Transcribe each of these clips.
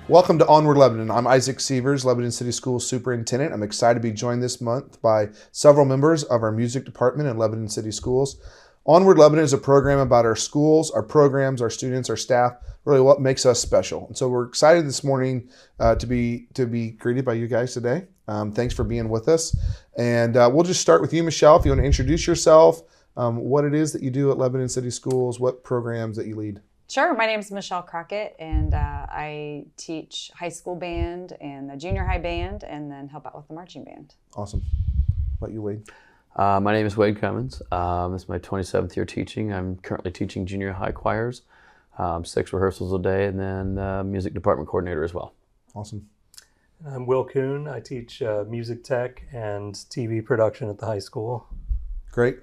Welcome to Onward Lebanon. I'm Isaac Sievers, Lebanon City Schools Superintendent. I'm excited to be joined this month by several members of our music department in Lebanon City Schools. Onward Lebanon is a program about our schools, our programs, our students, our staff, really what makes us special. And so we're excited this morning to be greeted by you guys today. Thanks for being with us. And we'll just start with you, Michelle, if you want to introduce yourself, what it is that you do at Lebanon City Schools, what programs that you lead. Sure. My name is Michelle Crockett, and I teach high school band and the junior high band, and then help out with the marching band. Awesome. How about you, Wade? My name is Wade Cummins. This is my 27th year teaching. I'm currently teaching junior high choirs, 6 rehearsals a day, and then music department coordinator as well. Awesome. I'm Will Kuhn. I teach music tech and TV production at the high school. Great.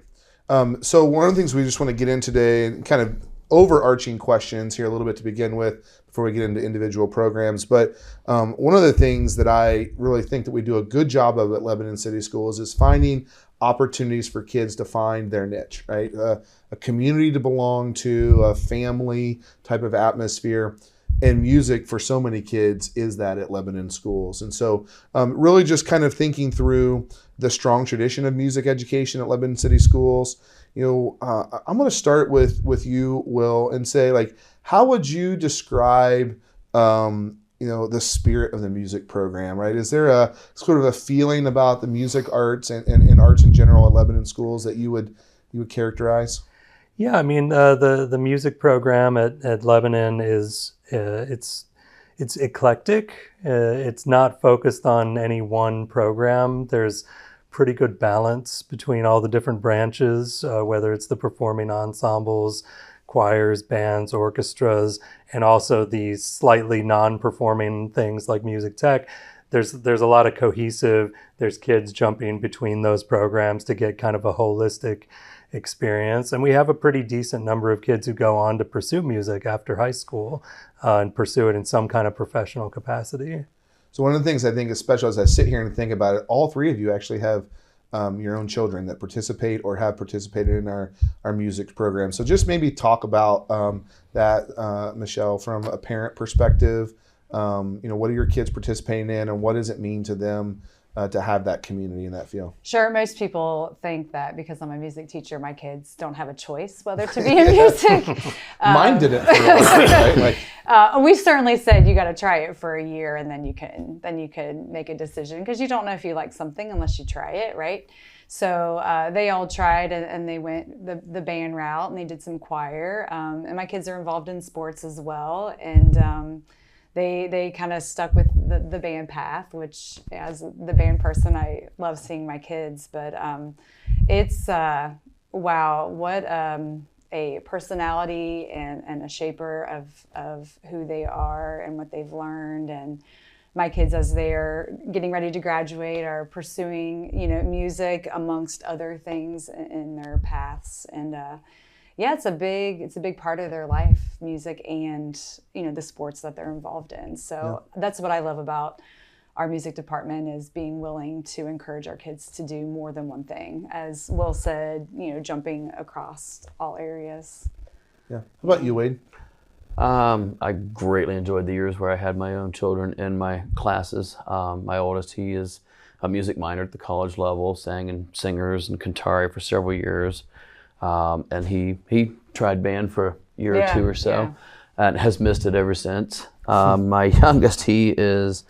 So one of the things we just want to get in today, and kind of overarching questions here a little bit to begin with before we get into individual programs. But one of the things that I really think that we do a good job of at Lebanon City Schools is finding opportunities for kids to find their niche, right? A community to belong to, a family type of atmosphere. And music for so many kids is that at Lebanon schools. And so really just kind of thinking through the strong tradition of music education at Lebanon City Schools. I'm going to start with you, Will, and say, like, how would you describe, the spirit of the music program, right? Is there a sort of a feeling about the music arts and arts in general at Lebanon schools that you would characterize? Yeah, I mean, the music program at Lebanon is it's eclectic. It's not focused on any one program. There's pretty good balance between all the different branches, whether it's the performing ensembles, choirs, bands, orchestras, and also the slightly non-performing things like music tech. There's a lot of cohesive. There's kids jumping between those programs to get kind of a holistic experience. And we have a pretty decent number of kids who go on to pursue music after high school and pursue it in some kind of professional capacity. So one of the things I think is special as I sit here and think about it, all three of you actually have your own children that participate or have participated in our music program. So just maybe talk about that, Michelle, from a parent perspective. What are your kids participating in, and what does it mean to them to have that community in that field? Sure. Most people think that because I'm a music teacher, my kids don't have a choice whether to be in music. Mine didn't for a while, right? We certainly said you got to try it for a year, and then you can make a decision, because you don't know if you like something unless you try it, right? So they all tried, and they went the band route, and they did some choir. And my kids are involved in sports as well, and They kind of stuck with the band path, which, as the band person, I love seeing my kids. But it's, wow, what a personality and a shaper of who they are and what they've learned. And my kids, as they're getting ready to graduate, are pursuing, music amongst other things in their paths. And yeah, it's a big part of their life, music and, the sports that they're involved in. So That's what I love about our music department, is being willing to encourage our kids to do more than one thing. As Will said, jumping across all areas. Yeah. How about you, Wade? I greatly enjoyed the years where I had my own children in my classes. My oldest, he is a music minor at the college level, sang in singers and cantare for several years. And he tried band for a year or two or so, and has missed it ever since. My youngest, he is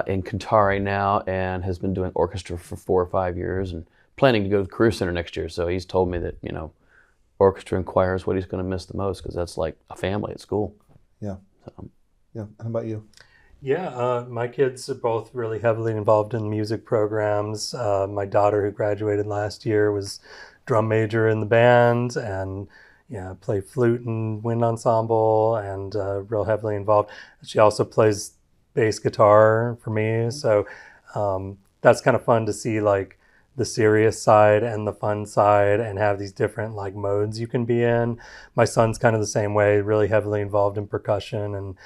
in cantare now and has been doing orchestra for 4 or 5 years and planning to go to the Career Center next year. So he's told me that, orchestra and choir is what he's going to miss the most, because that's like a family at school. Yeah. Yeah. How about you? Yeah, my kids are both really heavily involved in music programs. My daughter, who graduated last year, was drum major in the band, and played flute and wind ensemble, and real heavily involved. She also plays bass guitar for me, so that's kind of fun to see, like, the serious side and the fun side, and have these different like modes you can be in. My son's kind of the same way, really heavily involved in percussion and,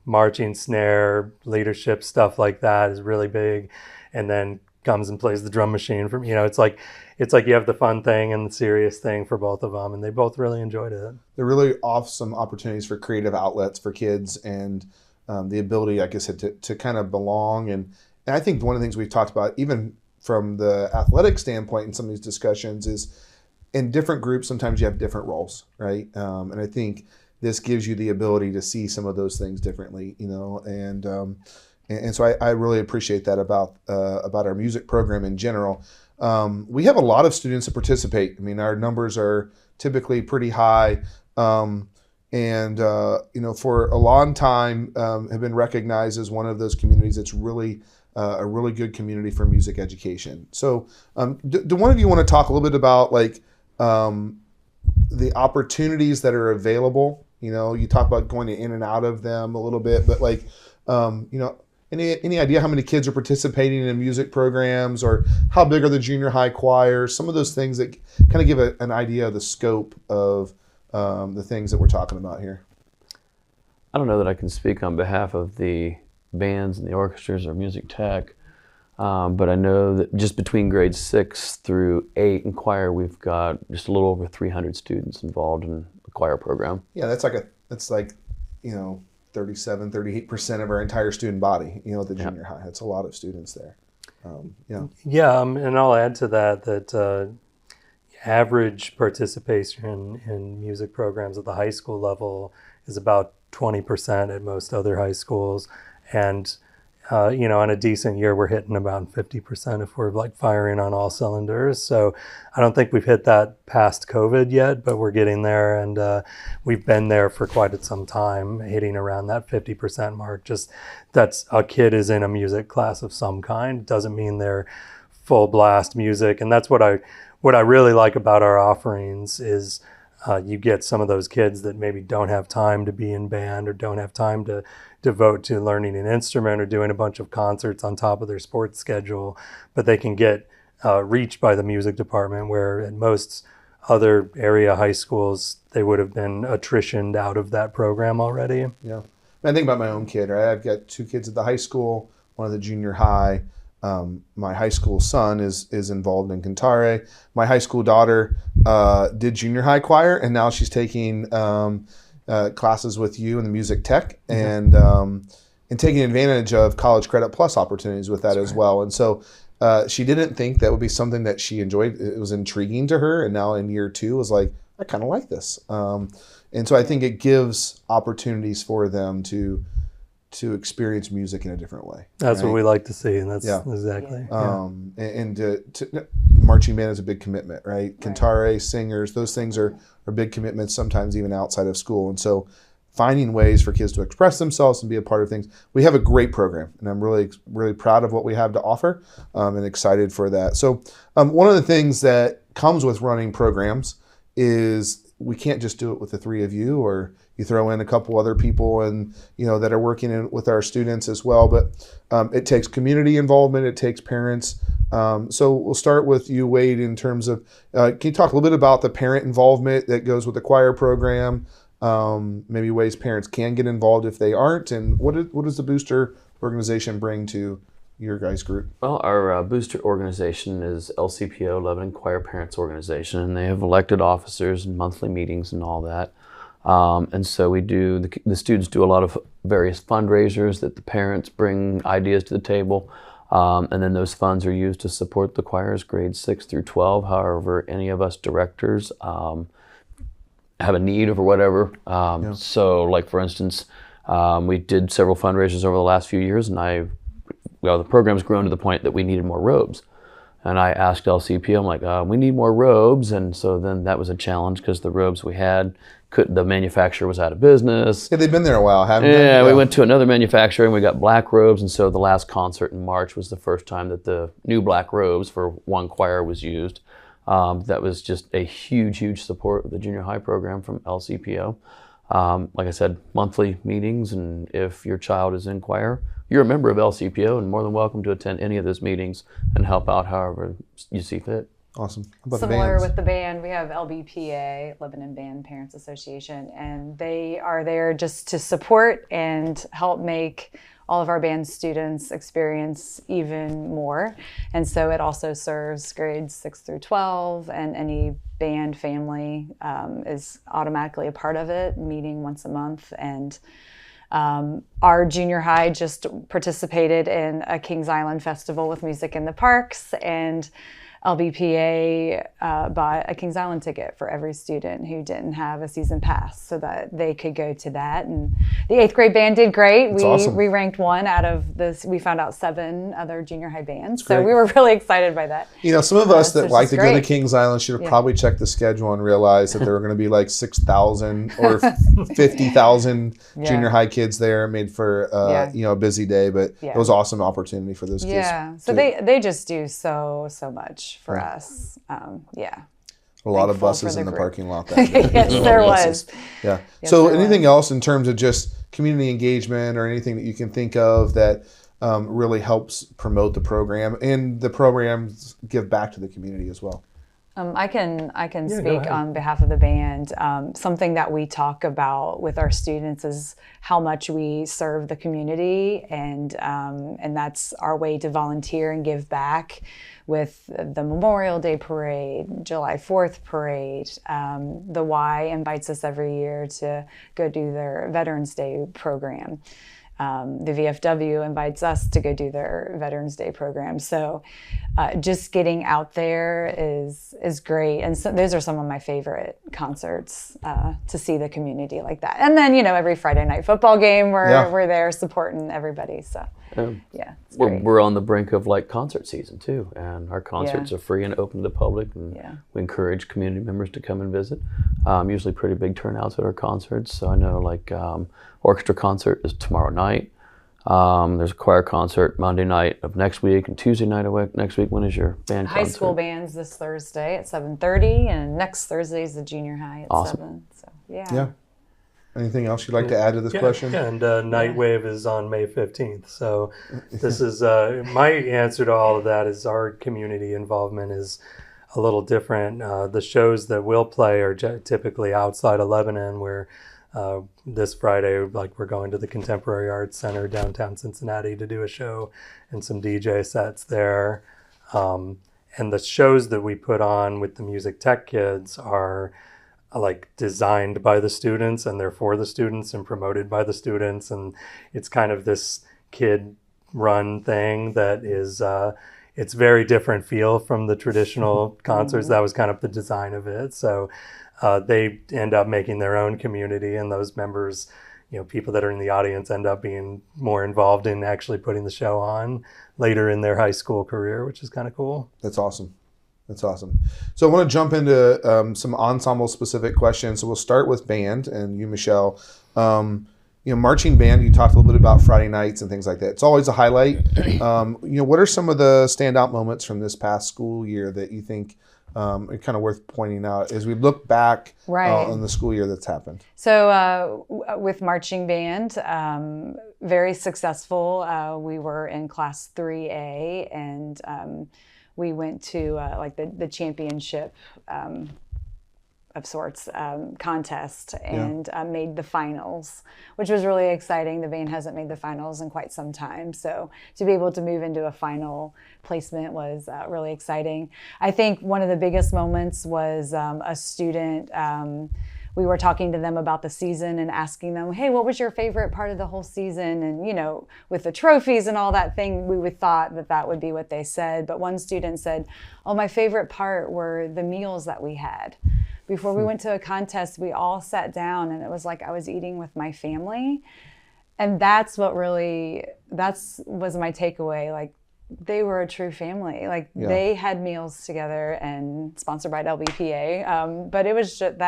marching, snare, leadership, stuff like that is really big. And then comes and plays the drum machine for me. It's like you have the fun thing and the serious thing for both of them, and they both really enjoyed it. They're really awesome opportunities for creative outlets for kids, and the ability, like I said, to kind of belong. And I think one of the things we've talked about, even from the athletic standpoint in some of these discussions, is in different groups, sometimes you have different roles, right? And I think this gives you the ability to see some of those things differently, and so I really appreciate that about our music program in general. We have a lot of students that participate. I mean, our numbers are typically pretty high, and for a long time have been recognized as one of those communities that's really a really good community for music education. So, do one of you want to talk a little bit about the opportunities that are available? You talk about going in and out of them a little bit, but any idea how many kids are participating in music programs, or how big are the junior high choirs? Some of those things that kind of give an idea of the scope of the things that we're talking about here. I don't know that I can speak on behalf of the bands and the orchestras or music tech, but I know that just between grades 6 through 8 in choir, we've got just a little over 300 students involved in the choir program. Yeah, that's like 37-38% of our entire student body, at the junior high. That's a lot of students there. And I'll add to that average participation in music programs at the high school level is about 20% at most other high schools. And, on a decent year, we're hitting about 50% if we're firing on all cylinders. So I don't think we've hit that past COVID yet, but we're getting there. And we've been there for quite some time, hitting around that 50% mark. Just that's a kid is in a music class of some kind. Doesn't mean they're full blast music. And that's what I really like about our offerings is you get some of those kids that maybe don't have time to be in band or don't have time to devote to learning an instrument or doing a bunch of concerts on top of their sports schedule, but they can get reached by the music department, where at most other area high schools, they would have been attritioned out of that program already. Yeah. I think about my own kid, right? I've got 2 kids at the high school, one at the junior high. My high school son is involved in cantare. My high school daughter did junior high choir, and now she's taking classes with you in the music tech, and taking advantage of college credit plus opportunities with that as well. And so she didn't think that would be something that she enjoyed. It was intriguing to her, and now in year 2 was like, I kind of like this. And so I think it gives opportunities for them to experience music in a different way. That's right? what we like to see, and that's exactly. And to marching band is a big commitment, right? Cantare, singers, those things are big commitments, sometimes even outside of school. And so finding ways for kids to express themselves and be a part of things. We have a great program, and I'm really, really proud of what we have to offer, and excited for that. So one of the things that comes with running programs is we can't just do it with the 3 of you, or you throw in a couple other people and that are working with our students as well. But it takes community involvement. It takes parents. So we'll start with you, Wade, in terms of, can you talk a little bit about the parent involvement that goes with the choir program? Maybe ways parents can get involved if they aren't, and what does the Booster organization bring to your guys' group? Well, our booster organization is LCPO, Lebanon Choir Parents Organization, and they have elected officers and monthly meetings and all that. And so we do, the students do a lot of various fundraisers that the parents bring ideas to the table. And then those funds are used to support the choirs grades 6 through 12. However, any of us directors have a need or whatever. So like for instance, we did several fundraisers over the last few years, and the program's grown to the point that we needed more robes. And I asked LCP, I'm like, we need more robes. And so then that was a challenge because the robes we had, the manufacturer was out of business. Yeah, they've been there a while, haven't they? Yeah, we went to another manufacturer and we got black robes. And so the last concert in March was the first time that the new black robes for one choir was used. That was just a huge, huge support of the junior high program from LCPO. Like I said, monthly meetings, and if your child is in choir, you're a member of LCPO and more than welcome to attend any of those meetings and help out however you see fit. Awesome. How about Similar with the band, we have LBPA, Lebanon Band Parents Association, and they are there just to support and help make all of our band students experience even more. And so it also serves grades 6 through 12, and any band family is automatically a part of it, meeting once a month. And Our junior high just participated in a Kings Island festival with music in the parks, and LBPA bought a Kings Island ticket for every student who didn't have a season pass so that they could go to that. And the 8th grade band did great. We ranked 1 out of this. We found out 7 other junior high bands. So we were really excited by that. Some of us that like to go to Kings Island should have probably checked the schedule and realized that there were going to be like 6,000 or 50,000 junior high kids there. Made for a busy day, but it was an awesome opportunity for those kids. Yeah, so they just do so much for us. A lot of buses in the parking lot that day. Yes, there was. Yeah. Yes, So anything else in terms of just community engagement or anything that you can think of that really helps promote the program, and the programs give back to the community as well? I can speak on behalf of the band. Something that we talk about with our students is how much we serve the community, and that's our way to volunteer and give back with the Memorial Day Parade, July 4th Parade. The Y invites us every year to go do their Veterans Day program. The VFW invites us to go do their Veterans Day program. So just getting out there is great. And so those are some of my favorite concerts, to see the community like that. And then, every Friday night football game, we're there supporting everybody. So it's great. We're on the brink of concert season too. And our concerts are free and open to the public. And we encourage community members to come and visit. Usually pretty big turnouts at our concerts. So I know orchestra concert is tomorrow night. There's a choir concert Monday night of next week, and Tuesday night of next week. When is your band concert? High school band's this Thursday at 7:30, and next Thursday is the junior high at 7. So yeah. Anything else you'd like to add to this question? Yeah, and Nightwave is on May 15th. So this is my answer to all of that is our community involvement is a little different. The shows that we'll play are typically outside of Lebanon, where this Friday, we're going to the Contemporary Arts Center downtown Cincinnati to do a show and some DJ sets there. And the shows that we put on with the music tech kids are designed by the students, and they're for the students and promoted by the students. And it's kind of this kid run thing that is, it's very different feel from the traditional concerts. That was kind of the design of it. So they end up making their own community, and those members, people that are in the audience end up being more involved in actually putting the show on later in their high school career, which is kind of cool. That's awesome. So I want to jump into some ensemble specific questions. So we'll start with band, and you, Michelle. Marching band, you talked a little bit about Friday nights and things like that. It's always a highlight. What are some of the standout moments from this past school year that you think are kind of worth pointing out as we look back on the school year that's happened? So with marching band, very successful. We were in class 3A, and we went to the championship of sorts contest, and made the finals, which was really exciting. The band hasn't made the finals in quite some time, so to be able to move into a final placement was really exciting. I think one of the biggest moments was a student. We were talking to them about the season and asking them, hey, what was your favorite part of the whole season? And, with the trophies and all that thing, we would thought that would be what they said. But one student said, oh, my favorite part were the meals that we had. Before we went to a contest, we all sat down, and it was like I was eating with my family. And that's what was my takeaway. They were a true family. They had meals together, and sponsored by LBPA. But it was just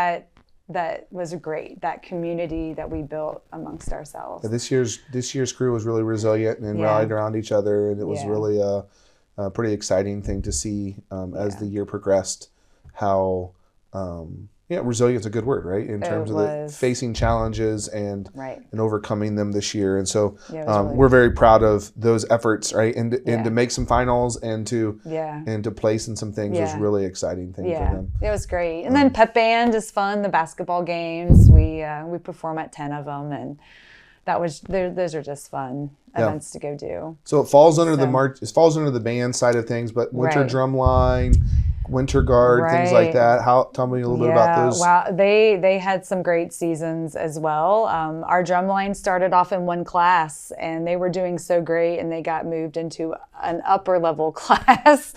that was great, that community that we built amongst ourselves. This year's crew was really resilient and rallied around each other, and it was really a pretty exciting thing to see as the year progressed. How resilience is a good word, right? In terms of facing challenges and overcoming them this year. And so we're very proud of those efforts, right? And to make some finals and to place in some things was really exciting thing for them. It was great. And then pep band is fun. The basketball games, we perform at 10 of them, and those are just fun events to go do. So it falls under the band side of things, but winter drum line, Winter Guard, things like that. Tell me a little bit about those. Wow, they had some great seasons as well. Our drumline started off in one class, and they were doing so great, and they got moved into an upper level class,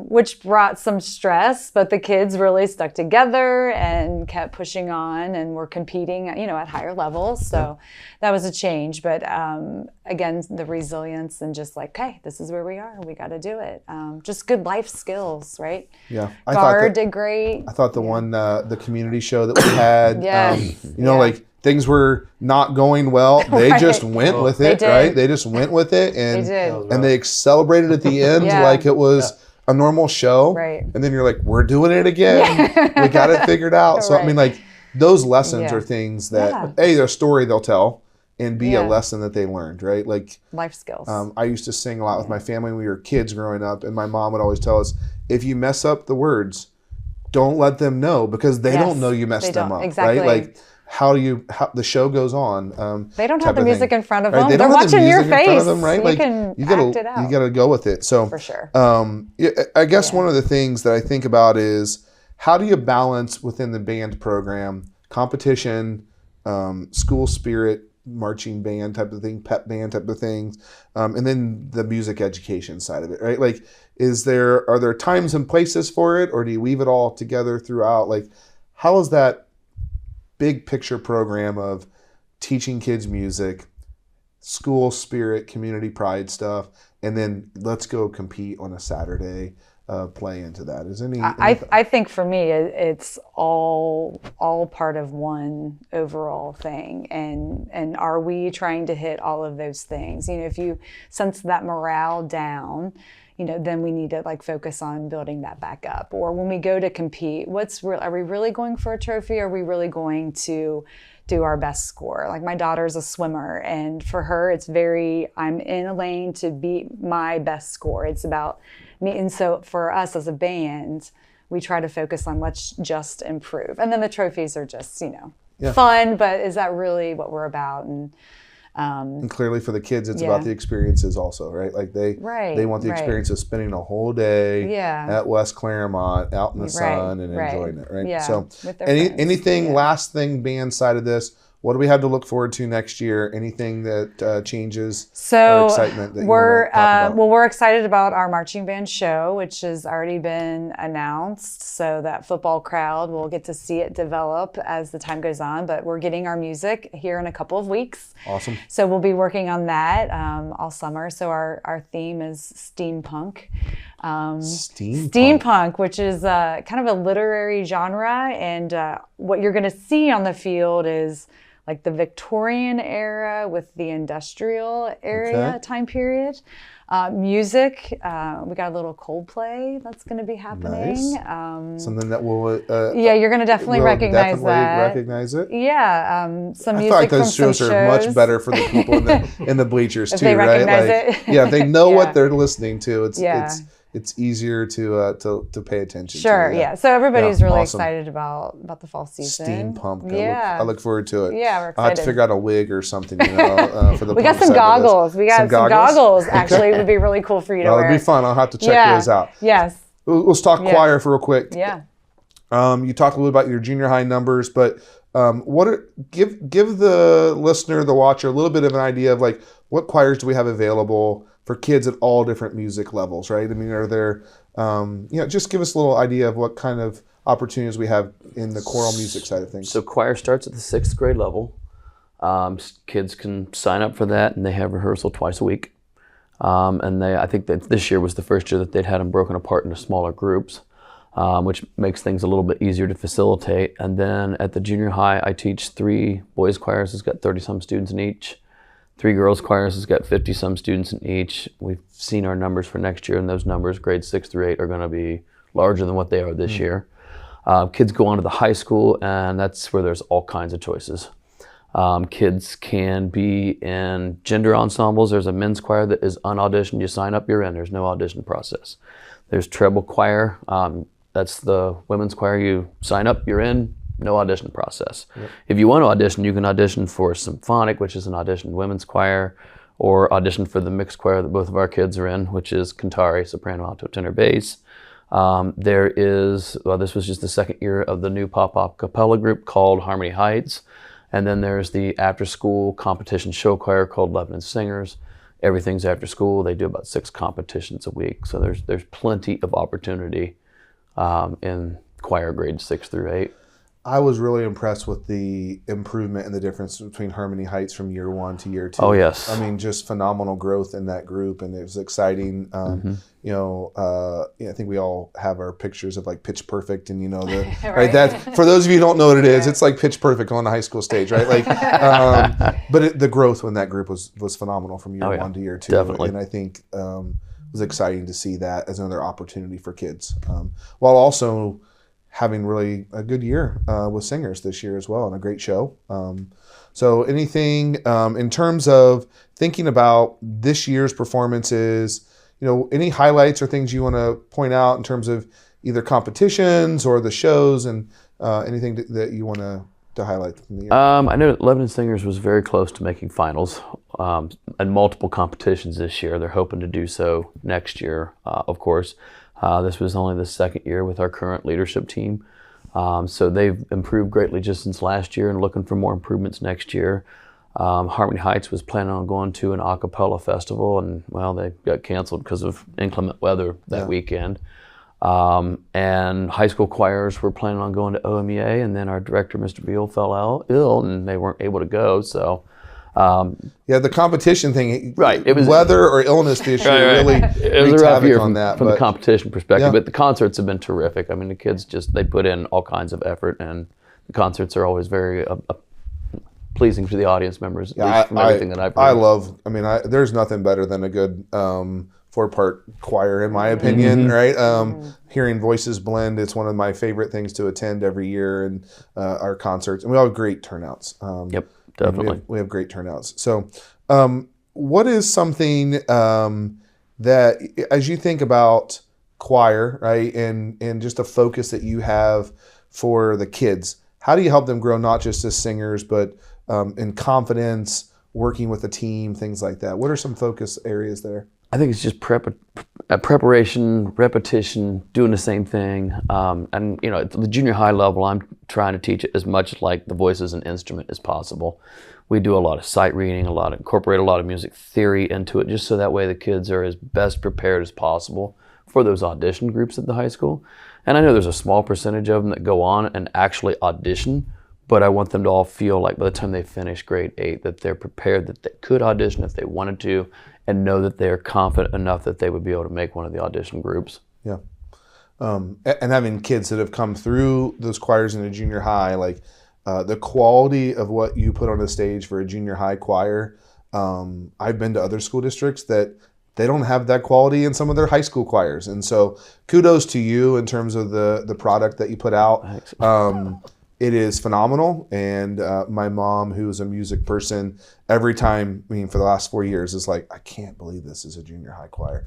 which brought some stress. But the kids really stuck together and kept pushing on, and were competing, at higher levels. So that was a change. But again, the resilience and just like, hey, this is where we are. We got to do it. Just good life skills, right? Yeah, Guard did great. I thought the community show that we had, like things were not going well. They just went with it, right? They just went with it, and they celebrated at the end like it was a normal show. Right. And then you're like, we're doing it again. We got it figured out. So I mean, like those lessons are things that they're a story they'll tell. And be a lesson that they learned, right? Like life skills. I used to sing a lot with my family when we were kids growing up, and my mom would always tell us, if you mess up the words, don't let them know, because they don't know you messed them up, exactly. right? Like how the show goes on. They don't have the music in front of them. Right? They're watching your face. In front of them, right? You can act it out. You got to go with it. So for sure. I guess one of the things that I think about is, how do you balance within the band program competition, school spirit, marching band type of thing, pep band type of things, and then the music education side of it, right? Like, are there times and places for it, or do you weave it all together throughout? Like, how is that big picture program of teaching kids music, school spirit, community pride stuff, and then let's go compete on a Saturday, play into that? Is any? I think for me, it's all part of one overall thing, and are we trying to hit all of those things? If you sense that morale down, then we need to focus on building that back up. Or when we go to compete, are we really going for a trophy? Are we really going to do our best score? Like, my daughter's a swimmer, and for her, it's I'm in a lane to beat my best score. It's about me. And so for us as a band, we try to focus on let's just improve. And then the trophies are just, fun, but is that really what we're about? And clearly for the kids, it's about the experiences also, right? Like they want the experience of spending a whole day at West Claremont out in the sun and enjoying it, right? Yeah. So anything, last thing band side of this, what do we have to look forward to next year? Anything that changes or excitement that you want to talk about? Well, we're excited about our marching band show, which has already been announced. So that football crowd will get to see it develop as the time goes on. But we're getting our music here in a couple of weeks. Awesome. So we'll be working on that all summer. So our theme is steampunk. Steampunk, which is kind of a literary genre. And what you're going to see on the field is like the Victorian era with the industrial area time period. Music, we got a little Coldplay that's going to be happening. Nice. Something that will you're going to definitely recognize that. Recognize it. Yeah, some music. I feel like those from shows are much better for the people in the bleachers if too, they right? Recognize like, it. If they know what they're listening to, it's easier to pay attention. Sure, to. So everybody's really awesome. excited about the fall season. Steampunk. I look forward to it. Yeah, we're excited. I'll have to figure out a wig or something, for the. We got some goggles. We got some goggles. Actually, it would be really cool for you to wear. That'd be fun. I'll have to check those out. Yes. Let's talk choir for real quick. Yeah. You talked a little about your junior high numbers, but give the listener, the watcher, a little bit of an idea of like what choirs do we have available for kids at all different music levels, right? I mean, are there, just give us a little idea of what kind of opportunities we have in the choral music side of things. So choir starts at the 6th grade level. Kids can sign up for that, and they have rehearsal twice a week. I think that this year was the first year that they'd had them broken apart into smaller groups, which makes things a little bit easier to facilitate. And then at the junior high, I teach 3 boys choirs. It's got 30-some students in each. 3 girls choirs has got 50-some students in each. We've seen our numbers for next year, and those numbers, grades 6 through 8, are going to be larger than what they are this year. Kids go on to the high school, and that's where there's all kinds of choices. Kids can be in gender ensembles. There's a men's choir that is unauditioned. You sign up, you're in. There's no audition process. There's treble choir. That's the women's choir. You sign up, you're in. No audition process. Yep. If you want to audition, you can audition for symphonic, which is an auditioned women's choir, or audition for the mixed choir that both of our kids are in, which is cantare, soprano, alto, tenor, bass. There is, well, this was just the second year of the new pop cappella group called Harmony Heights. And then there's the after-school competition show choir called Lebanon Singers. Everything's after school. They do about 6 competitions a week. So there's plenty of opportunity in choir grades 6 through 8. I was really impressed with the improvement and the difference between Harmony Heights from year 1 to year 2. Oh, yes. I mean, just phenomenal growth in that group, and it was exciting. You know, I think we all have our pictures of like Pitch Perfect, and you know the right. That for those of you who don't know what it is, it's like Pitch Perfect on the high school stage, right? Like, but the growth in that group was phenomenal from year 1 to year 2, definitely. and I think it was exciting to see that as another opportunity for kids, while also having really a good year with singers this year as well, and a great show. So anything in terms of thinking about this year's performances, you know, any highlights or things you want to point out in terms of either competitions or the shows, and anything that you want to highlight from the year? I know Lebanon Singers was very close to making finals and multiple competitions this year. They're hoping to do so next year, of course. This was only the second year with our current leadership team. So they've improved greatly just since last year and looking for more improvements next year. Harmony Heights was planning on going to an a cappella festival, and well, they got canceled because of inclement weather that weekend. And high school choirs were planning on going to OMEA, and then our director, Mr. Beal, fell ill, and they weren't able to go. So the competition thing, right? It was weather or illness this year really it was wreaked a rough havoc year on from the competition perspective. But the concerts have been terrific. I mean, the kids they put in all kinds of effort, and the concerts are always very pleasing to the audience members. At least from everything that I've heard. There's nothing better than a good 4-part choir, in my opinion, right? Hearing voices blend, it's one of my favorite things to attend every year, and our concerts, and we all have great turnouts. Yep. Definitely. We have great turnouts. So what is something that, as you think about choir, right, and just a focus that you have for the kids, how do you help them grow not just as singers, but in confidence, working with a team, things like that? What are some focus areas there? I think it's just preparation, repetition, doing the same thing. And, you know, at the junior high level, I'm trying to teach it as much like the voice as an instrument as possible. We do a lot of sight reading, incorporate a lot of music theory into it, just so that way the kids are as best prepared as possible for those audition groups at the high school. And I know there's a small percentage of them that go on and actually audition, but I want them to all feel like by the time they finish grade 8 that they're prepared, that they could audition if they wanted to, and know that they're confident enough that they would be able to make one of the audition groups. Yeah. And having kids that have come through those choirs in a junior high, like the quality of what you put on a stage for a junior high choir, I've been to other school districts that they don't have that quality in some of their high school choirs. And so kudos to you in terms of the product that you put out. It is phenomenal, and my mom, who's a music person, every time, for the last 4 years, is like, I can't believe this is a junior high choir.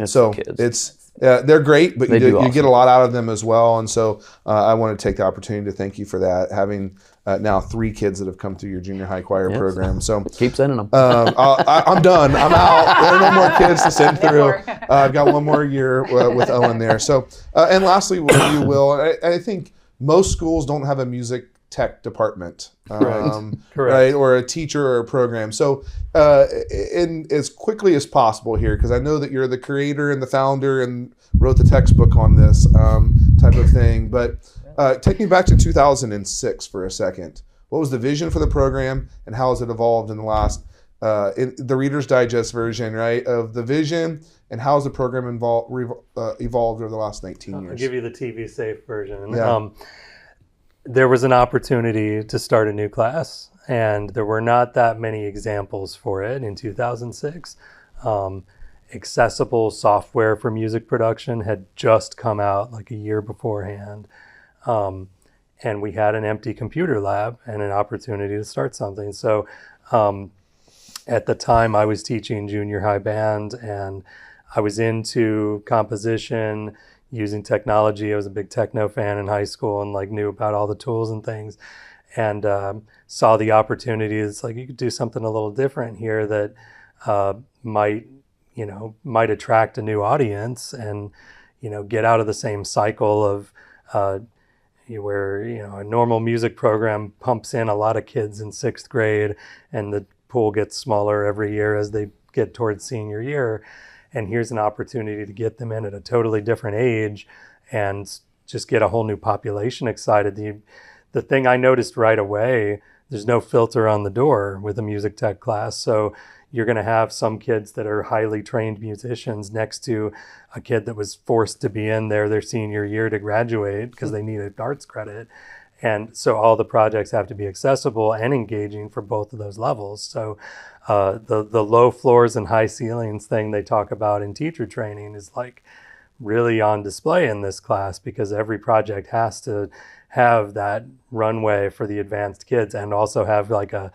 So it's they're great, but you get a lot out of them as well. And so I want to take the opportunity to thank you for that, having now 3 kids that have come through your junior high choir program. So keep sending them. I'm done. I'm out. There are no more kids to send through. I've got one more year with Owen there. So and lastly, you will, I think most schools don't have a music tech department, Correct. right, or a teacher or a program. So in as quickly as possible here, because I know that you're the creator and the founder and wrote the textbook on this type of thing, but take me back to 2006 for a second. What was the vision for the program, and how has it evolved in the last, in the Reader's Digest version, right, of the vision, and how has the program evolved over the last 19 years? I'll give you the TV safe version. Yeah. There was an opportunity to start a new class, and there were not that many examples for it in 2006. Accessible software for music production had just come out like a year beforehand. And we had an empty computer lab and an opportunity to start something. So at the time I was teaching junior high band, and I was into composition, using technology. I was a big techno fan in high school, and knew about all the tools and things, and saw the opportunity. It's like, you could do something a little different here that might attract a new audience. And get out of the same cycle of where a normal music program pumps in a lot of kids in 6th grade and the pool gets smaller every year as they get towards senior year. And here's an opportunity to get them in at a totally different age and just get a whole new population excited. The thing I noticed right away, there's no filter on the door with a music tech class. So you're going to have some kids that are highly trained musicians next to a kid that was forced to be in there their senior year to graduate because they needed arts credit. And so all the projects have to be accessible and engaging for both of those levels. So the low floors and high ceilings thing they talk about in teacher training is like really on display in this class, because every project has to have that runway for the advanced kids and also have like a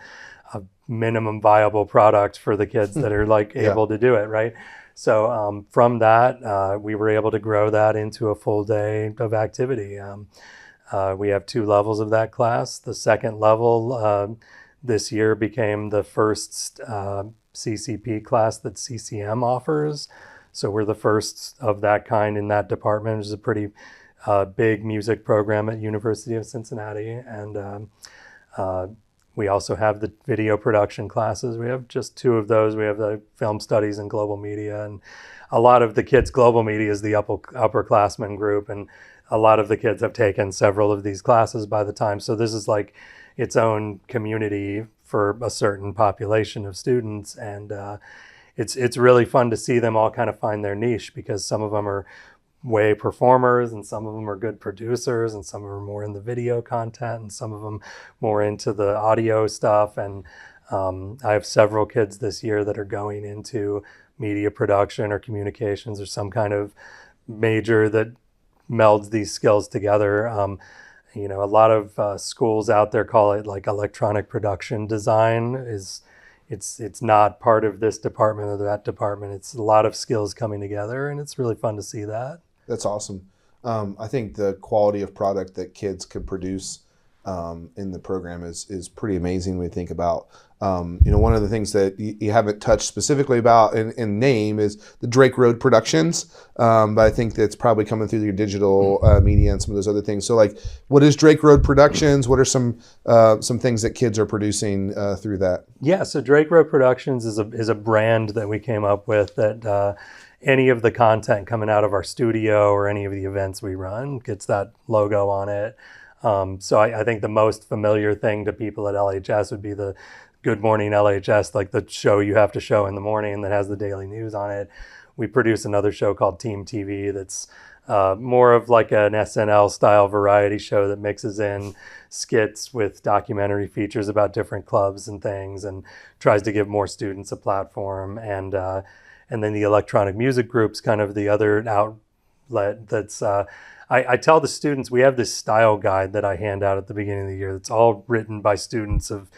minimum viable product for the kids that are like able to do it, right? So from that, we were able to grow that into a full day of activity. We have 2 levels of that class. The second level this year became the first CCP class that CCM offers. So we're the first of that kind in that department, which is a pretty big music program at University of Cincinnati. And we also have the video production classes. We have just 2 of those. We have the film studies and global media. And a lot of the kids' global media is the upperclassmen group. And a lot of the kids have taken several of these classes by the time. So this is like its own community for a certain population of students. And it's really fun to see them all kind of find their niche, because some of them are way performers and some of them are good producers and some of them are more in the video content and some of them more into the audio stuff. And I have several kids this year that are going into media production or communications or some kind of major that melds these skills together. A lot of schools out there call it like electronic production design. It's not part of this department or that department. It's a lot of skills coming together, and it's really fun to see that. That's awesome. I think the quality of product that kids could produce in the program is pretty amazing when we think about, one of the things that you haven't touched specifically about in name is the Drake Road Productions, but I think that's probably coming through your digital media and some of those other things. So like, what is Drake Road Productions? What are some things that kids are producing through that? Yeah, so Drake Road Productions is a brand that we came up with that any of the content coming out of our studio or any of the events we run gets that logo on it. So I think the most familiar thing to people at LHS would be the Good Morning LHS, like the show you have to show in the morning that has the daily news on it. We produce another show called Team TV that's more of like an SNL style variety show that mixes in skits with documentary features about different clubs and things and tries to give more students a platform. And then the electronic music group's kind of the other outlet that's, I tell the students, we have this style guide that I hand out at the beginning of the year that's all written by students of,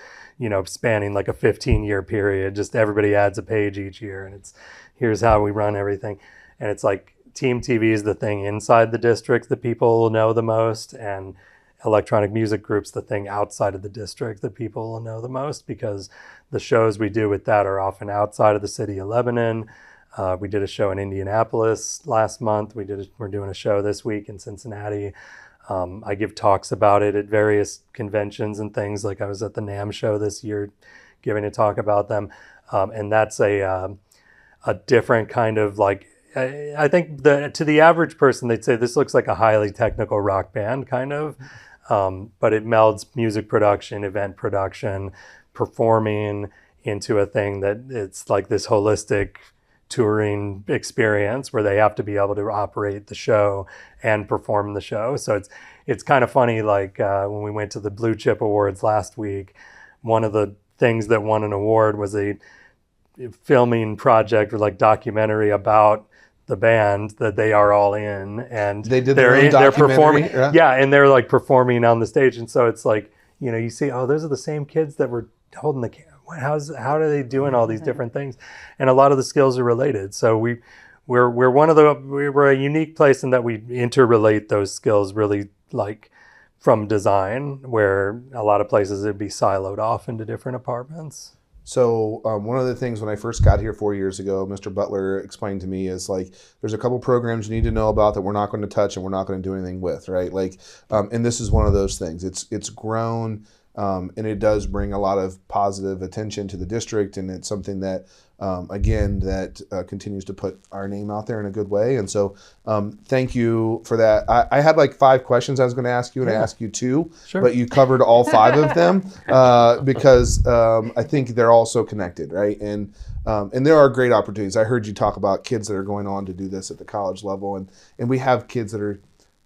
spanning like a 15-year period. Just everybody adds a page each year, and it's, here's how we run everything. And it's like Team TV is the thing inside the district that people will know the most, and electronic music group's the thing outside of the district that people will know the most, because the shows we do with that are often outside of the city of Lebanon. We did a show in Indianapolis last month. We're doing a show this week in Cincinnati. I give talks about it at various conventions and things. Like I was at the NAMM show this year giving a talk about them. And that's a different kind of like, I think to the average person, they'd say this looks like a highly technical rock band kind of, but it melds music production, event production, performing into a thing that it's like this holistic touring experience where they have to be able to operate the show and perform the show. So it's kind of funny, like when we went to the Blue Chip Awards last week, one of the things that won an award was a filming project or like documentary about the band that they are all in, and they're performing, right? Yeah, and they're like performing on the stage. And so it's like, you see, oh, those are the same kids that were holding the camera. How are they doing all these different things? And a lot of the skills are related. So we're a unique place in that we interrelate those skills really, like from design, where a lot of places it'd be siloed off into different departments. So one of the things when I first got here 4 years ago, Mr. Butler explained to me is like, there's a couple programs you need to know about that we're not going to touch and we're not going to do anything with, right? Like, and this is one of those things. It's grown, and it does bring a lot of positive attention to the district, and it's something that, again, that continues to put our name out there in a good way. And so thank you for that. I had like 5 questions I was going to ask you, and I asked you 2, Sure. but you covered all 5 of them because I think they're all so connected, right? And there are great opportunities. I heard you talk about kids that are going on to do this at the college level, and we have kids that are,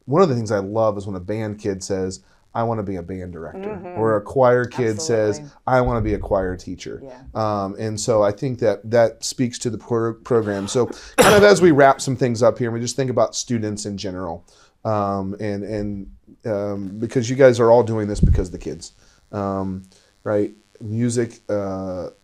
one of the things I love is when a band kid says, I want to be a band director, or a choir kid says, I want to be a choir teacher. Yeah. And so I think that speaks to the program. So kind of as we wrap some things up here, we just think about students in general, and because you guys are all doing this because of the kids, right? Music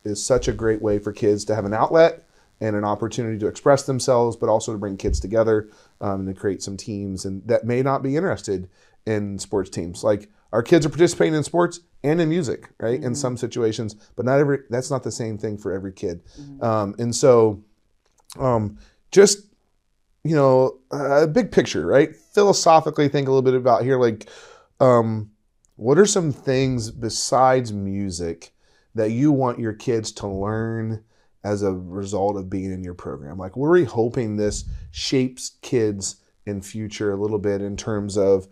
is such a great way for kids to have an outlet and an opportunity to express themselves, but also to bring kids together and to create some teams and that may not be interested in sports teams. Like our kids are participating in sports and in music, right? In some situations, but that's not the same thing for every kid. And so just, a big picture, right? Philosophically think a little bit about here, like what are some things besides music that you want your kids to learn as a result of being in your program? Like, were we hoping this shapes kids in future a little bit in terms of,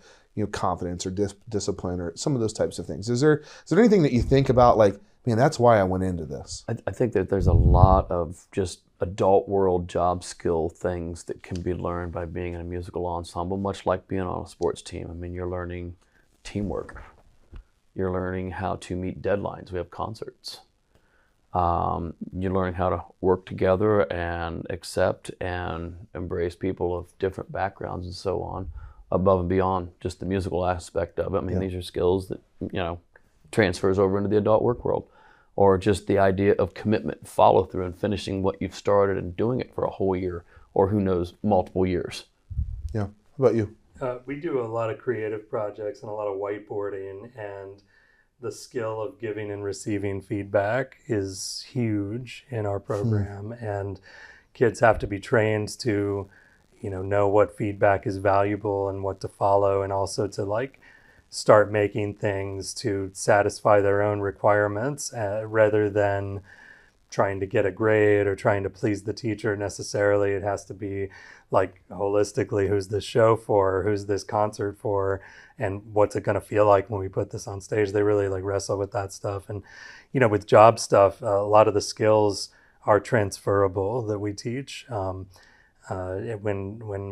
confidence or discipline or some of those types of things? Is there anything that you think about like, man, that's why I went into this? I think that there's a lot of just adult world job skill things that can be learned by being in a musical ensemble, much like being on a sports team. I mean, you're learning teamwork. You're learning how to meet deadlines. We have concerts. You're learning how to work together and accept and embrace people of different backgrounds and so on, above and beyond just the musical aspect of it. I mean, these are skills that, transfers over into the adult work world, or just the idea of commitment, follow through, and finishing what you've started and doing it for a whole year, or who knows, multiple years. Yeah. How about you? We do a lot of creative projects and a lot of whiteboarding, and the skill of giving and receiving feedback is huge in our program. And kids have to be trained to, know what feedback is valuable and what to follow, and also to start making things to satisfy their own requirements rather than trying to get a grade or trying to please the teacher necessarily. It has to be holistically, who's this show for, who's this concert for, and what's it going to feel like when we put this on stage. They really wrestle with that stuff. And with job stuff, a lot of the skills are transferable that we teach. When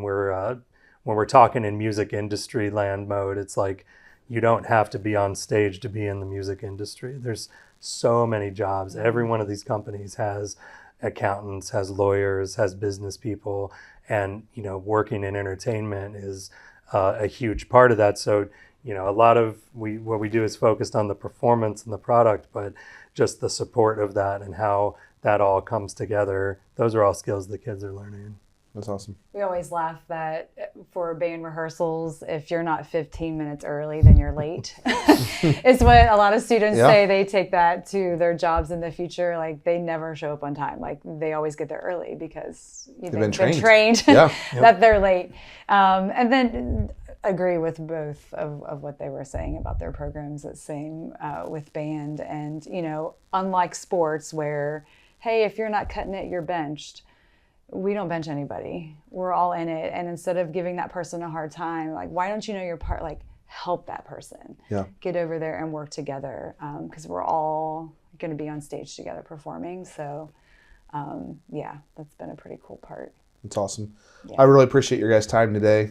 we're talking in music industry land mode, it's like you don't have to be on stage to be in the music industry. There's so many jobs. Every one of these companies has accountants, has lawyers, has business people, and working in entertainment is a huge part of that. So a lot of what we do is focused on the performance and the product, but just the support of that and how that all comes together. Those are all skills the kids are learning. That's awesome. We always laugh that for band rehearsals, if you're not 15 minutes early, then you're late. It's what a lot of students say. They take that to their jobs in the future. Like, they never show up on time. Like, they always get there early because they've been trained that they're late. And then agree with both of what they were saying about their programs. It's same with band. And, unlike sports where, hey, if you're not cutting it, you're benched. We don't bench anybody. We're all in it. And instead of giving that person a hard time, why don't you know your part? Help that person. Yeah. Get over there and work together, because we're all going to be on stage together performing. So, that's been a pretty cool part. That's awesome. Yeah. I really appreciate your guys' time today.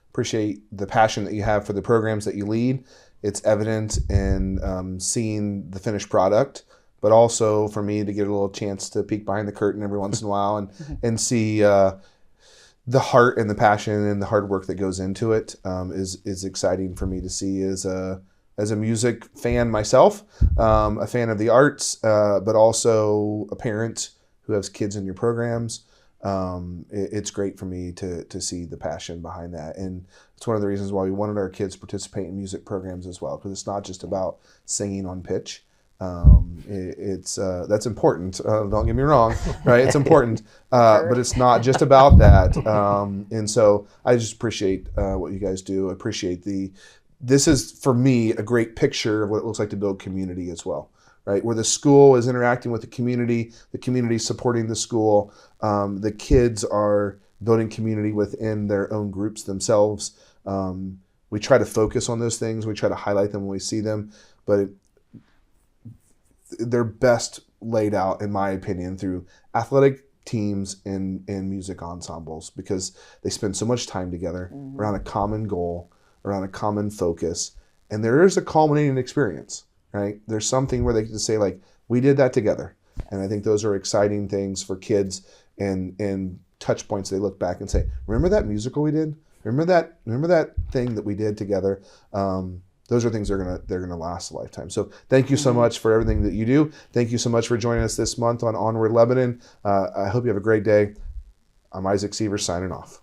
Appreciate the passion that you have for the programs that you lead. It's evident in seeing the finished product, but also for me to get a little chance to peek behind the curtain every once in a while and see the heart and the passion and the hard work that goes into it is exciting for me to see as a music fan myself, a fan of the arts, but also a parent who has kids in your programs. It's great for me to see the passion behind that. And it's one of the reasons why we wanted our kids to participate in music programs as well, because it's not just about singing on pitch. That's important. Don't get me wrong, right? It's important, but it's not just about that. And so I just appreciate what you guys do. I appreciate this is for me a great picture of what it looks like to build community as well, right? Where the school is interacting with the community supporting the school, the kids are building community within their own groups themselves. We try to focus on those things. We try to highlight them when we see them, but they're best laid out, in my opinion, through athletic teams and music ensembles, because they spend so much time together around a common goal, around a common focus, and there is a culminating experience, right? There's something where they can say, like, we did that together. And I think those are exciting things for kids and touch points. They look back and say, remember that musical we did? Remember that thing that we did together? Those are things they're gonna last a lifetime. So thank you so much for everything that you do. Thank you so much for joining us this month on Onward Lebanon. I hope you have a great day. I'm Isaac Sievers signing off.